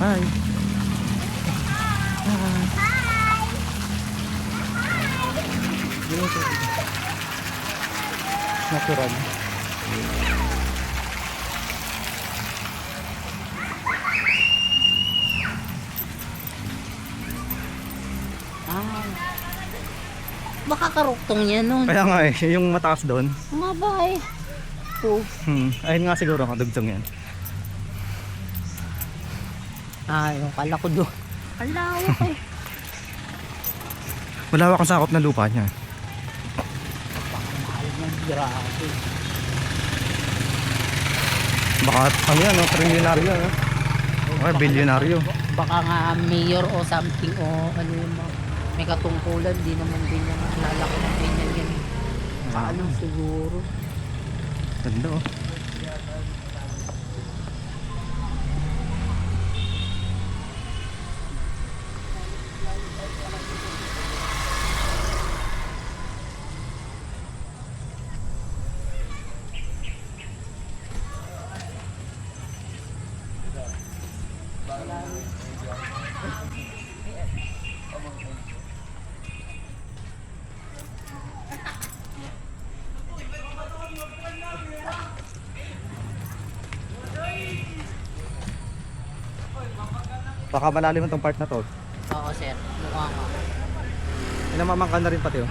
Hi. Natural. Baka karuktong yan nun. Kaya nga eh, yung mataas doon. Nga ba eh. Oh. Ayun nga siguro ang kadugtong yan. Yung kala ko doon. Ang lawak eh. Malawak ang sakop ng lupa niya. Mahal ng grabe. Baka ano yan, no? Trilyonaryo, no? Okay, bilyonaryo. Baka nga mayor o something o ano yung may katungkulan. Di naman din yung lalaki ng ganyan yan. Paano siguro. Ganda oh. Baka malalim itong part na to. Oo sir. Mukha nga. Namamangka na rin pati oh.